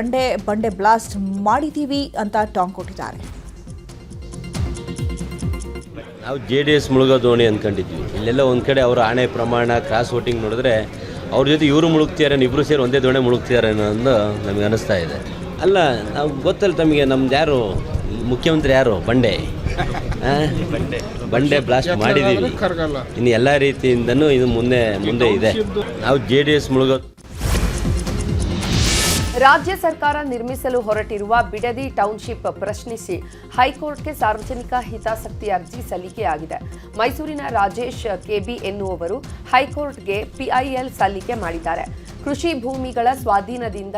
ಬಂಡೆ ಬ್ಲಾಸ್ಟ್ ಮಾಡಿದ್ದೀವಿ ಅಂತ ಟಾಂಗ್ ಕೊಟ್ಟಿದ್ದಾರೆ. ನಾವು JDS ಮುಳುಗೋ ದೋಣಿ ಅಂದ್ಕೊಂಡಿದ್ವಿ. ಇಲ್ಲೆಲ್ಲ ಒಂದು ಕಡೆ ಅವರ ಆಣೆ ಪ್ರಮಾಣ ಕ್ರಾಸ್ ವೋಟಿಂಗ್ ನೋಡಿದ್ರೆ ಅವ್ರ ಜೊತೆ ಇವರು ಮುಳುಗ್ತಿದ್ದಾರೆ, ಇಬ್ಬರು ಸೇರಿ ಒಂದೇ ದೋಣಿ ಮುಳುಗ್ತಿದ್ದಾರೆ ಅನ್ನೋದು ನಮಗೆ ಅನಿಸ್ತಾ ಇದೆ. ಅಲ್ಲ, ನಾವು ಗೊತ್ತಲ್ಲ ತಮಗೆ ನಮ್ದು ಯಾರು ಮುಖ್ಯಮಂತ್ರಿ ಯಾರು ಬಂಡೆ ಬ್ಲಾಸ್ಟ್ ಮಾಡಿದ್ದೀವಿ. ಇನ್ನು ಎಲ್ಲ ರೀತಿಯಿಂದನೂ ಇದು ಮುಂದೆ ಇದೆ. ನಾವು JDS ಮುಳುಗೋ ರಾಜ್ಯ ಸರ್ಕಾರ ನಿರ್ಮಿಸಲು ಹೊರಟಿರುವ ಬಿಡದಿ ಟೌನ್ಶಿಪ್ ಪ್ರಶ್ನಿಸಿ ಹೈಕೋರ್ಟ್ಗೆ ಸಾರ್ವಜನಿಕ ಹಿತಾಸಕ್ತಿ ಅರ್ಜಿ ಸಲ್ಲಿಕೆಯಾಗಿದೆ. ಮೈಸೂರಿನ ರಾಜೇಶ್ ಕೆಬಿ ಎನ್ನುವವರು ಹೈಕೋರ್ಟ್ಗೆ PIL ಸಲ್ಲಿಕೆ ಮಾಡಿದ್ದಾರೆ. ಕೃಷಿ ಭೂಮಿಗಳ ಸ್ವಾಧೀನದಿಂದ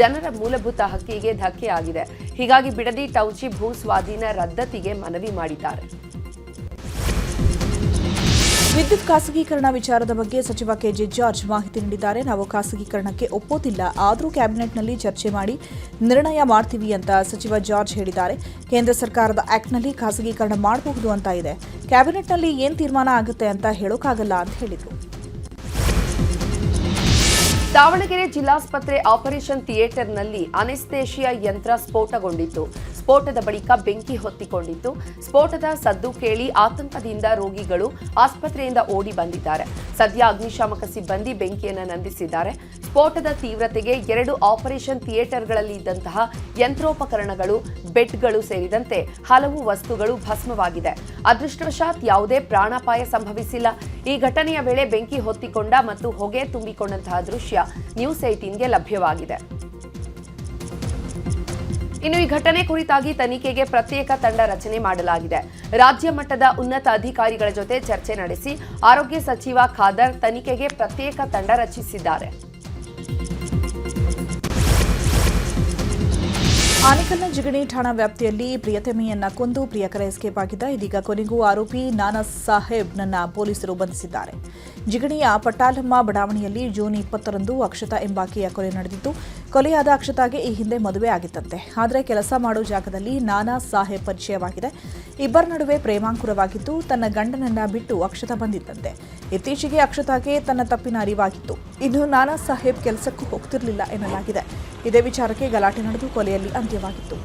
ಜನರ ಮೂಲಭೂತ ಹಕ್ಕಿಗೆ ಧಕ್ಕೆಯಾಗಿದೆ. ಹೀಗಾಗಿ ಬಿಡದಿ ಟೌನ್ಶಿಪ್ ಭೂ ಸ್ವಾಧೀನ ರದ್ದತಿಗೆ ಮನವಿ ಮಾಡಿದ್ದಾರೆ. ವಿದ್ಯುತ್ ಖಾಸಗೀಕರಣ ವಿಚಾರದ ಬಗ್ಗೆ ಸಚಿವ ಕೆಜೆ ಜಾರ್ಜ್ ಮಾಹಿತಿ ನೀಡಿದ್ದಾರೆ. ನಾವು ಖಾಸಗೀಕರಣಕ್ಕೆ ಒಪ್ಪೋದಿಲ್ಲ, ಆದರೂ ಕ್ಯಾಬಿನೆಟ್ನಲ್ಲಿ ಚರ್ಚೆ ಮಾಡಿ ನಿರ್ಣಯ ಮಾಡ್ತೀವಿ ಅಂತ ಸಚಿವ ಜಾರ್ಜ್ ಹೇಳಿದ್ದಾರೆ. ಕೇಂದ್ರ ಸರ್ಕಾರದ ಆಕ್ಟ್ನಲ್ಲಿ ಖಾಸಗೀಕರಣ ಮಾಡಬಹುದು ಅಂತ ಇದೆ. ಕ್ಯಾಬಿನೆಟ್ನಲ್ಲಿ ಏನ್ ತೀರ್ಮಾನ ಆಗುತ್ತೆ ಅಂತ ಹೇಳೋಕ್ಕಾಗಲ್ಲ ಅಂತ ಹೇಳಿದರು. ದಾವಣಗೆರೆ ಜಿಲ್ಲಾಸ್ಪತ್ರೆ ಆಪರೇಷನ್ ಥಿಯೇಟರ್ನಲ್ಲಿ ಅನೆಸ್ಥೇಷಿಯಾ ಯಂತ್ರ ಸ್ಫೋಟಗೊಂಡಿತ್ತು. ಸ್ಫೋಟದ ಬಳಿಕ ಬೆಂಕಿ ಹೊತ್ತಿಕೊಂಡಿತ್ತು. ಸ್ಫೋಟದ ಸದ್ದು ಕೇಳಿ ಆತಂಕದಿಂದ ರೋಗಿಗಳು ಆಸ್ಪತ್ರೆಯಿಂದ ಓಡಿ ಬಂದಿದ್ದಾರೆ. ಸದ್ಯ ಅಗ್ನಿಶಾಮಕ ಸಿಬ್ಬಂದಿ ಬೆಂಕಿಯನ್ನು ನಂದಿಸಿದ್ದಾರೆ. ಸ್ಫೋಟದ ತೀವ್ರತೆಗೆ 2 ಆಪರೇಷನ್ ಥಿಯೇಟರ್ಗಳಲ್ಲಿ ಇದ್ದಂತಹ ಯಂತ್ರೋಪಕರಣಗಳು, ಬೆಡ್ಗಳು ಸೇರಿದಂತೆ ಹಲವು ವಸ್ತುಗಳು ಭಸ್ಮವಾಗಿದೆ. ಅದೃಷ್ಟವಶಾತ್ ಯಾವುದೇ ಪ್ರಾಣಾಪಾಯ ಸಂಭವಿಸಿಲ್ಲ. ಈ ಘಟನೆಯ ವೇಳೆ ಬೆಂಕಿ ಹೊತ್ತಿಕೊಂಡ ಮತ್ತು ಹೊಗೆ ತುಂಬಿಕೊಂಡಂತಹ ದೃಶ್ಯ ನ್ಯೂಸ್ 18ಗೆ ಲಭ್ಯವಾಗಿದೆ. ಇನ್ನು ಈ ಘಟನೆ ಕುರಿತಾಗಿ ತನಿಖೆಗೆ ಪ್ರತ್ಯೇಕ ತಂಡ ರಚನೆ ಮಾಡಲಾಗಿದೆ. ರಾಜ್ಯ ಮಟ್ಟದ ಉನ್ನತ ಅಧಿಕಾರಿಗಳ ಜೊತೆ ಚರ್ಚೆ ನಡೆಸಿ ಆರೋಗ್ಯ ಸಚಿವ ಖಾದರ್ ತನಿಖೆಗೆ ಪ್ರತ್ಯೇಕ ತಂಡ ರಚಿಸಿದ್ದಾರೆ. ಆನೇಕಲ್ನ ಜಿಗಣಿ ಠಾಣಾ ವ್ಯಾಪ್ತಿಯಲ್ಲಿ ಪ್ರಿಯತಮೆಯನ್ನ ಕೊಂದು ಪ್ರಿಯಕರ ಎಸ್ಕೇಪ್ ಆಗಿದ್ದ. ಇದೀಗ ಕೊನೆಗೂ ಆರೋಪಿ ನಾನಾ ಸಾಹೇಬ್ನನ್ನ ಪೊಲೀಸರು ಬಂಧಿಸಿದ್ದಾರೆ. ಜಿಗಣಿಯ ಪಟ್ಟಾಲಮ್ಮ ಬಡಾವಣೆಯಲ್ಲಿ ಜೂನ್ 20ರಂದು ಅಕ್ಷತಾ ಎಂಬಾಕೆಯ ಕೊಲೆ ನಡೆದಿದ್ದು. ಕೊಲೆಯಾದ ಅಕ್ಷತಾಗೆ ಈ ಹಿಂದೆ ಮದುವೆ ಆಗಿತ್ತಂತೆ. ಆದರೆ ಕೆಲಸ ಮಾಡೋ ಜಾಗದಲ್ಲಿ ನಾನಾ ಸಾಹೇಬ್ ಪರಿಚಯವಾಗಿದೆ. ಇಬ್ಬರ ನಡುವೆ ಪ್ರೇಮಾಂಕುರವಾಗಿದ್ದು ತನ್ನ ಗಂಡನನ್ನ ಬಿಟ್ಟು ಅಕ್ಷತಾ ಬಂದಿದ್ದಂತೆ. ಇತ್ತೀಚೆಗೆ ಅಕ್ಷತಾಗೆ ತನ್ನ ತಪ್ಪಿನ ಅರಿವಾಗಿತ್ತು. ಇನ್ನು ನಾನಾ ಸಾಹೇಬ್ ಕೆಲಸಕ್ಕೂ ಹೋಗ್ತಿರಲಿಲ್ಲ ಎನ್ನಲಾಗಿದೆ. ಇದೇ ವಿಚಾರಕ್ಕೆ ಗಲಾಟೆ ನಡೆದು ಕೊಲೆಯಲ್ಲಿ ಅಂತ್ಯವಾಗಿತ್ತು.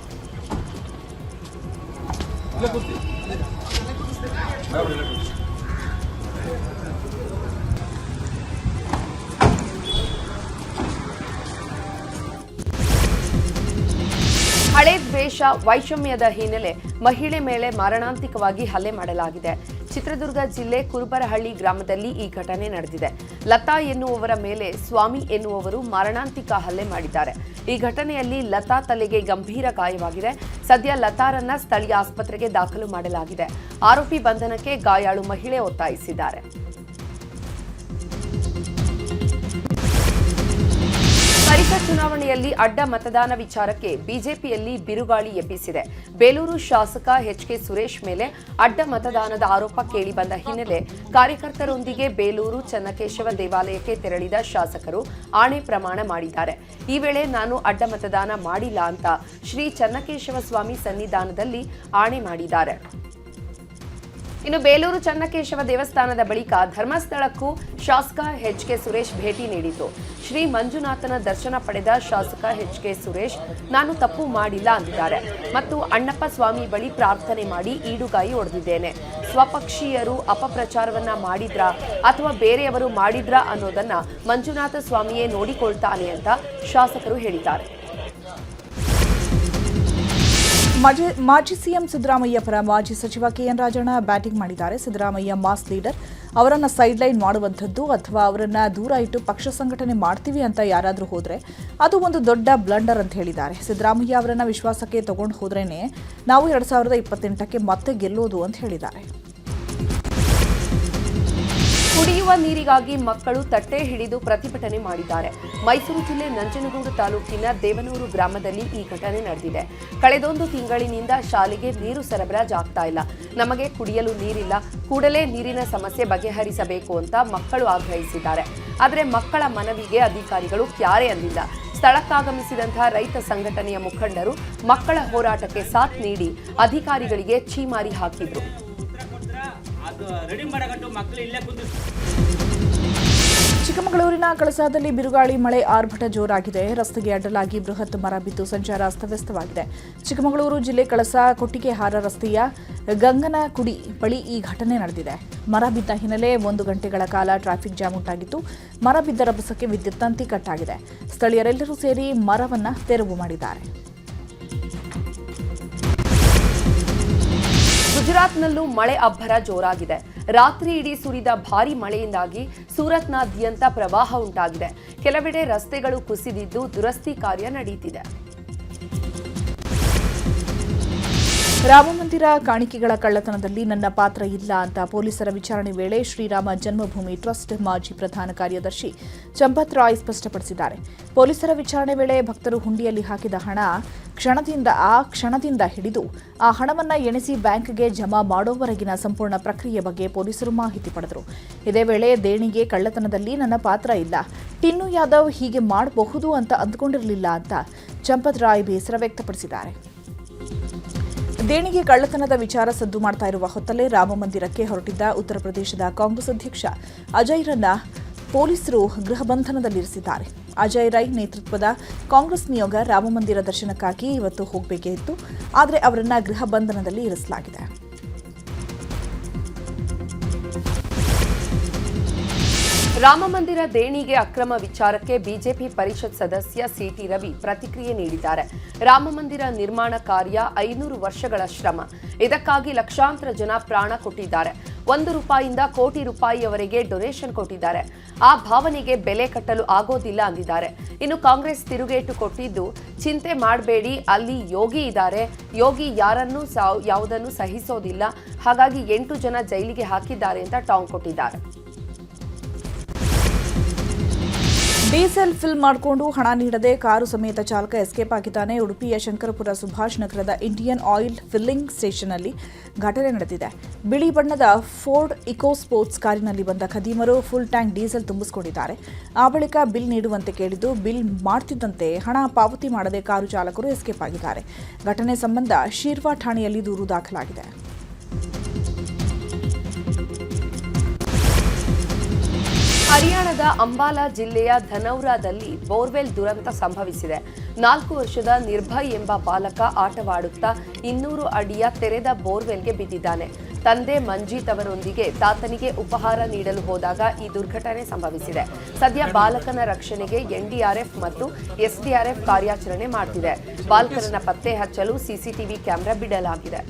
ಹಳೆ ದ್ವೇಷ, ವೈಷಮ್ಯದ ಹಿನ್ನೆಲೆ ಮಹಿಳೆ ಮೇಲೆ ಮಾರಣಾಂತಿಕವಾಗಿ ಹಲ್ಲೆ ಮಾಡಲಾಗಿದೆ. ಚಿತ್ರದುರ್ಗ ಜಿಲ್ಲೆ ಕುರುಬರಹಳ್ಳಿ ಗ್ರಾಮದಲ್ಲಿ ಈ ಘಟನೆ ನಡೆದಿದೆ. ಲತಾ ಎನ್ನುವವರ ಮೇಲೆ ಸ್ವಾಮಿ ಎನ್ನುವವರು ಮಾರಣಾಂತಿಕ ಹಲ್ಲೆ ಮಾಡಿದ್ದಾರೆ. ಈ ಘಟನೆಯಲ್ಲಿ ಲತಾ ತಲೆಗೆ ಗಂಭೀರ ಗಾಯವಾಗಿದೆ. ಸದ್ಯ ಲತಾರನ್ನ ಸ್ಥಳೀಯ ಆಸ್ಪತ್ರೆಗೆ ದಾಖಲು ಮಾಡಲಾಗಿದೆ. ಆರೋಪಿ ಬಂಧನಕ್ಕೆ ಗಾಯಾಳು ಮಹಿಳೆ ಒತ್ತಾಯಿಸಿದ್ದಾರೆ. ಪರಿಷತ್ ಚುನಾವಣೆಯಲ್ಲಿ ಅಡ್ಡ ಮತದಾನ ವಿಚಾರಕ್ಕೆ ಬಿಜೆಪಿಯಲ್ಲಿ ಬಿರುಗಾಳಿ ಎಬ್ಬಿಸಿದೆ. ಬೇಲೂರು ಶಾಸಕ HK ಸುರೇಶ್ ಮೇಲೆ ಅಡ್ಡ ಮತದಾನದ ಆರೋಪ ಕೇಳಿಬಂದ ಹಿನ್ನೆಲೆ ಕಾರ್ಯಕರ್ತರೊಂದಿಗೆ ಬೇಲೂರು ಚನ್ನಕೇಶವ ದೇವಾಲಯಕ್ಕೆ ತೆರಳಿದ ಶಾಸಕರು ಆಣೆ ಪ್ರಮಾಣ ಮಾಡಿದ್ದಾರೆ. ಈ ವೇಳೆ ನಾನು ಅಡ್ಡ ಮತದಾನ ಮಾಡಿಲ್ಲ ಅಂತ ಶ್ರೀ ಚನ್ನಕೇಶವ ಸ್ವಾಮಿ ಸನ್ನಿಧಾನದಲ್ಲಿ ಆಣೆ ಮಾಡಿದ್ದಾರೆ. ಇನ್ನು ಬೇಲೂರು ಚನ್ನಕೇಶವ ದೇವಸ್ಥಾನದ ಬಳಿಕ ಧರ್ಮಸ್ಥಳಕ್ಕೂ ಶಾಸಕ HK ಸುರೇಶ್ ಭೇಟಿ ನೀಡಿತು. ಶ್ರೀ ಮಂಜುನಾಥನ ದರ್ಶನ ಪಡೆದ ಶಾಸಕ HK ಸುರೇಶ್ ನಾನು ತಪ್ಪು ಮಾಡಿಲ್ಲ ಅಂದಿದ್ದಾರೆ ಮತ್ತು ಅಣ್ಣಪ್ಪ ಸ್ವಾಮಿ ಬಳಿ ಪ್ರಾರ್ಥನೆ ಮಾಡಿ ಈಡುಗಾಯಿ ಹೊಡೆದಿದ್ದೇನೆ. ಸ್ವಪಕ್ಷೀಯರು ಅಪಪ್ರಚಾರವನ್ನ ಮಾಡಿದ್ರಾ ಅಥವಾ ಬೇರೆಯವರು ಮಾಡಿದ್ರಾ ಅನ್ನೋದನ್ನ ಮಂಜುನಾಥ ಸ್ವಾಮಿಯೇ ನೋಡಿಕೊಳ್ತಾನೆ ಅಂತ ಶಾಸಕರು ಹೇಳಿದ್ದಾರೆ. ಮಾಜಿ ಸಿಎಂ ಸಿದ್ದರಾಮಯ್ಯ ಪರ ಮಾಜಿ ಸಚಿವ KN ರಾಜಣ್ಣ ಬ್ಯಾಟಿಂಗ್ ಮಾಡಿದ್ದಾರೆ. ಸಿದ್ದರಾಮಯ್ಯ ಮಾಸ್ ಲೀಡರ್, ಅವರನ್ನ ಸೈಡ್ಲೈನ್ ಮಾಡುವಂಥದ್ದು ಅಥವಾ ಅವರನ್ನ ದೂರ ಇಟ್ಟು ಪಕ್ಷ ಸಂಘಟನೆ ಮಾಡ್ತೀವಿ ಅಂತ ಯಾರಾದರೂ ಹೋದ್ರೆ ಅದು ಒಂದು ದೊಡ್ಡ ಬ್ಲಂಡರ್ ಅಂತ ಹೇಳಿದ್ದಾರೆ. ಸಿದ್ದರಾಮಯ್ಯ ಅವರನ್ನ ವಿಶ್ವಾಸಕ್ಕೆ ತಗೊಂಡು ಹೋದ್ರೇನೆ ನಾವು 2028ಕ್ಕೆ ಮತ್ತೆ ಗೆಲ್ಲೋದು ಅಂತ ಹೇಳಿದ್ದಾರೆ. ಕುಡಿಯುವ ನೀರಿಗಾಗಿ ಮಕ್ಕಳು ತಟ್ಟೆ ಹಿಡಿದು ಪ್ರತಿಭಟನೆ ಮಾಡಿದ್ದಾರೆ. ಮೈಸೂರು ಜಿಲ್ಲೆ ನಂಜನಗೂಡು ತಾಲೂಕಿನ ದೇವನೂರು ಗ್ರಾಮದಲ್ಲಿ ಈ ಘಟನೆ ನಡೆದಿದೆ. ಕಳೆದೊಂದು ತಿಂಗಳಿನಿಂದ ಶಾಲೆಗೆ ನೀರು ಸರಬರಾಜು ಆಗ್ತಾ ಇಲ್ಲ. ನಮಗೆ ಕುಡಿಯಲು ನೀರಿಲ್ಲ, ಕೂಡಲೇ ನೀರಿನ ಸಮಸ್ಯೆ ಬಗೆಹರಿಸಬೇಕು ಅಂತ ಮಕ್ಕಳು ಆಗ್ರಹಿಸಿದ್ದಾರೆ. ಆದರೆ ಮಕ್ಕಳ ಮನವಿಗೆ ಅಧಿಕಾರಿಗಳು ಕ್ಯಾರೆ ಅಂದಿಲ್ಲ. ಸ್ಥಳಕ್ಕಾಗಮಿಸಿದಂತಹ ರೈತ ಸಂಘಟನೆಯ ಮುಖಂಡರು ಮಕ್ಕಳ ಹೋರಾಟಕ್ಕೆ ಸಾಥ್ ನೀಡಿ ಅಧಿಕಾರಿಗಳಿಗೆ ಛೀಮಾರಿ ಹಾಕಿದ್ರು. ಚಿಕ್ಕಮಗಳೂರಿನ ಕಳಸಾದಲ್ಲಿ ಬಿರುಗಾಳಿ ಮಳೆ ಆರ್ಭಟ ಜೋರಾಗಿದೆ. ರಸ್ತೆಗೆ ಅಡ್ಡಲಾಗಿ ಬೃಹತ್ ಮರ ಬಿದ್ದು ಸಂಚಾರ ಅಸ್ತವ್ಯಸ್ತವಾಗಿದೆ. ಚಿಕ್ಕಮಗಳೂರು ಜಿಲ್ಲೆ ಕಳಸಾ ಕೊಟ್ಟಿಗೆಹಾರ ರಸ್ತೆಯ ಗಂಗನಕುಡಿ ಬಳಿ ಈ ಘಟನೆ ನಡೆದಿದೆ. ಮರ ಬಿದ್ದ ಹಿನ್ನೆಲೆ 1 ಗಂಟೆಗಳ ಕಾಲ ಟ್ರಾಫಿಕ್ ಜಾಮ್ ಉಂಟಾಗಿತ್ತು. ಮರ ಬಿದ್ದ ರಭಸಕ್ಕೆ ವಿದ್ಯುತ್ ತಂತಿ ಕಟ್ಟಾಗಿದೆ. ಸ್ಥಳೀಯರೆಲ್ಲರೂ ಸೇರಿ ಮರವನ್ನು ತೆರವು ಮಾಡಿದ್ದಾರೆ. ಗುಜರಾತ್ನಲ್ಲೂ ಮಳೆ ಅಬ್ಬರ ಜೋರಾಗಿದೆ. ರಾತ್ರಿ ಇಡೀ ಸುರಿದ ಭಾರೀ ಮಳೆಯಿಂದಾಗಿ ಸೂರತ್ನಾದ್ಯಂತ ಪ್ರವಾಹ ಉಂಟಾಗಿದೆ. ಕೆಲವೆಡೆ ರಸ್ತೆಗಳು ಕುಸಿದಿದ್ದು ದುರಸ್ತಿ ಕಾರ್ಯ ನಡೆಯುತ್ತಿದೆ. ರಾಮಮಂದಿರ ಕಾಣಿಕೆಗಳ ಕಳ್ಳತನದಲ್ಲಿ ನನ್ನ ಪಾತ್ರ ಇಲ್ಲ ಅಂತ ಪೊಲೀಸರ ವಿಚಾರಣೆ ವೇಳೆ ಶ್ರೀರಾಮ ಜನ್ಮಭೂಮಿ ಟ್ರಸ್ಟ್ ಮಾಜಿ ಪ್ರಧಾನ ಕಾರ್ಯದರ್ಶಿ ಚಂಪತ್ ರಾಯ್ ಸ್ಪಷ್ಟಪಡಿಸಿದ್ದಾರೆ. ಪೊಲೀಸರ ವಿಚಾರಣೆ ವೇಳೆ ಭಕ್ತರು ಹುಂಡಿಯಲ್ಲಿ ಹಾಕಿದ ಹಣ ಕ್ಷಣದಿಂದ ಹಿಡಿದು ಆ ಹಣವನ್ನು ಎಣಿಸಿ ಬ್ಯಾಂಕ್ಗೆ ಜಮಾ ಮಾಡೋವರೆಗಿನ ಸಂಪೂರ್ಣ ಪ್ರಕ್ರಿಯೆ ಬಗ್ಗೆ ಪೊಲೀಸರು ಮಾಹಿತಿ ಪಡೆದರು. ಇದೇ ವೇಳೆ ದೇಣಿಗೆ ಕಳ್ಳತನದಲ್ಲಿ ನನ್ನ ಪಾತ್ರ ಇಲ್ಲ, ಟಿನ್ನು ಯಾದವ್ ಹೀಗೆ ಮಾಡಬಹುದು ಅಂತ ಅಂದುಕೊಂಡಿರಲಿಲ್ಲ ಅಂತ ಚಂಪತ್ ರಾಯ್ ಬೇಸರ ವ್ಯಕ್ತಪಡಿಸಿದ್ದಾರೆ. ದೇಣಿಗೆ ಕಳ್ಳತನದ ವಿಚಾರ ಸದ್ದು ಮಾಡ್ತಾ ಇರುವ ಹೊತ್ತಲ್ಲೇ ರಾಮಮಂದಿರಕ್ಕೆ ಹೊರಟಿದ್ದ ಉತ್ತರ ಪ್ರದೇಶದ ಕಾಂಗ್ರೆಸ್ ಅಧ್ಯಕ್ಷ ಅಜಯ್ ರನ್ನ ಪೊಲೀಸರು ಗೃಹ ಬಂಧನದಲ್ಲಿರಿಸಿದ್ದಾರೆ. ಅಜಯ್ ರೈ ನೇತೃತ್ವದ ಕಾಂಗ್ರೆಸ್ ನಿಯೋಗ ರಾಮಮಂದಿರ ದರ್ಶನಕ್ಕಾಗಿ ಇವತ್ತು ಹೋಗಬೇಕಿತ್ತು. ಆದರೆ ಅವರನ್ನ ಗೃಹ ಬಂಧನದಲ್ಲಿ ಇರಿಸಲಾಗಿದೆ. ರಾಮಮಂದಿರ ದೇಣಿಗೆ ಅಕ್ರಮ ವಿಚಾರಕ್ಕೆ ಬಿಜೆಪಿ ಪರಿಷತ್ ಸದಸ್ಯ ಸಿಟಿ ರವಿ ಪ್ರತಿಕ್ರಿಯೆ ನೀಡಿದ್ದಾರೆ. ರಾಮಮಂದಿರ ನಿರ್ಮಾಣ ಕಾರ್ಯ 500 ವರ್ಷಗಳ ಶ್ರಮ. ಇದಕ್ಕಾಗಿ ಲಕ್ಷಾಂತರ ಜನ ಪ್ರಾಣ ಕೊಟ್ಟಿದ್ದಾರೆ. 1 ರೂಪಾಯಿಯಿಂದ ಕೋಟಿ ರೂಪಾಯಿಯವರೆಗೆ ಡೊನೇಷನ್ ಕೊಟ್ಟಿದ್ದಾರೆ. ಆ ಭಾವನೆಗೆ ಬೆಲೆ ಕಟ್ಟಲು ಆಗೋದಿಲ್ಲ ಅಂದಿದ್ದಾರೆ. ಇನ್ನು ಕಾಂಗ್ರೆಸ್ ತಿರುಗೇಟು ಕೊಟ್ಟಿದ್ದು, ಚಿಂತೆ ಮಾಡಬೇಡಿ, ಅಲ್ಲಿ ಯೋಗಿ ಇದ್ದಾರೆ, ಯೋಗಿ ಯಾವುದನ್ನು ಸಹಿಸೋದಿಲ್ಲ, ಹಾಗಾಗಿ 8 ಜನ ಜೈಲಿಗೆ ಹಾಕಿದ್ದಾರೆ ಅಂತ ಟಾಂಗ್ ಕೊಟ್ಟಿದ್ದಾರೆ. ಡೀಸೆಲ್ ಫಿಲ್ ಮಾಡಿಕೊಂಡು ಹಣ ನೀಡದೆ ಕಾರು ಸಮೇತ ಚಾಲಕ ಎಸ್ಕೇಪ್ ಆಗಿದ್ದಾನೆ. ಉಡುಪಿಯ ಶಂಕರಪುರ ಸುಭಾಷ್ ನಗರದ ಇಂಡಿಯನ್ ಆಯಿಲ್ ಫಿಲ್ಲಿಂಗ್ ಸ್ಟೇಷನ್ನಲ್ಲಿ ಘಟನೆ ನಡೆದಿದೆ. ಬಿಳಿ ಬಣ್ಣದ ಫೋರ್ಡ್ ಇಕೋ ಸ್ಪೋರ್ಟ್ಸ್ ಕಾರಿನಲ್ಲಿ ಬಂದ ಖದೀಮರು ಫುಲ್ ಟ್ಯಾಂಕ್ ಡೀಸೆಲ್ ತುಂಬಿಸಿಕೊಂಡಿದ್ದಾರೆ. ಆ ಬಳಿಕ ಬಿಲ್ ನೀಡುವಂತೆ ಕೇಳಿದ್ದು, ಬಿಲ್ ಮಾಡ್ತಿದ್ದಂತೆ ಹಣ ಪಾವತಿ ಮಾಡದೆ ಕಾರು ಚಾಲಕರು ಎಸ್ಕೇಪ್ ಆಗಿದ್ದಾರೆ. ಘಟನೆ ಸಂಬಂಧ ಶೀರ್ವಾ ಠಾಣೆಯಲ್ಲಿ ದೂರು ದಾಖಲಾಗಿದೆ. ಹರಿಯಾಣದ ಅಂಬಾಲಾ ಜಿಲ್ಲೆಯ ಧನೌರಾದಲ್ಲಿ ಬೋರ್ವೆಲ್ ದುರಂತ ಸಂಭವಿಸಿದೆ. 4 ವರ್ಷದ ನಿರ್ಭಯ್ ಎಂಬ ಬಾಲಕ ಆಟವಾಡುತ್ತಾ 200 ಅಡಿಯ ತೆರೆದ ಬೋರ್ವೆಲ್ಗೆ ಬಿದ್ದಿದ್ದಾನೆ. ತಂದೆ ಮಂಜೀತ್ ಅವರೊಂದಿಗೆ ತಾತನಿಗೆ ಉಪಹಾರ ನೀಡಲು ಹೋದಾಗ ಈ ದುರ್ಘಟನೆ ಸಂಭವಿಸಿದೆ. ಸದ್ಯ ಬಾಲಕನ ರಕ್ಷಣೆಗೆ ಎನ್ಡಿಆರ್ಎಫ್ ಮತ್ತು ಎಸ್ಡಿಆರ್ಎಫ್ ಕಾರ್ಯಾಚರಣೆ ಮಾಡುತ್ತಿದೆ. ಬಾಲಕರನ್ನ ಪತ್ತೆ ಹಚ್ಚಲು ಸಿಸಿಟಿವಿ ಕ್ಯಾಮೆರಾ ಬಿಡಲಾಗಿದೆ.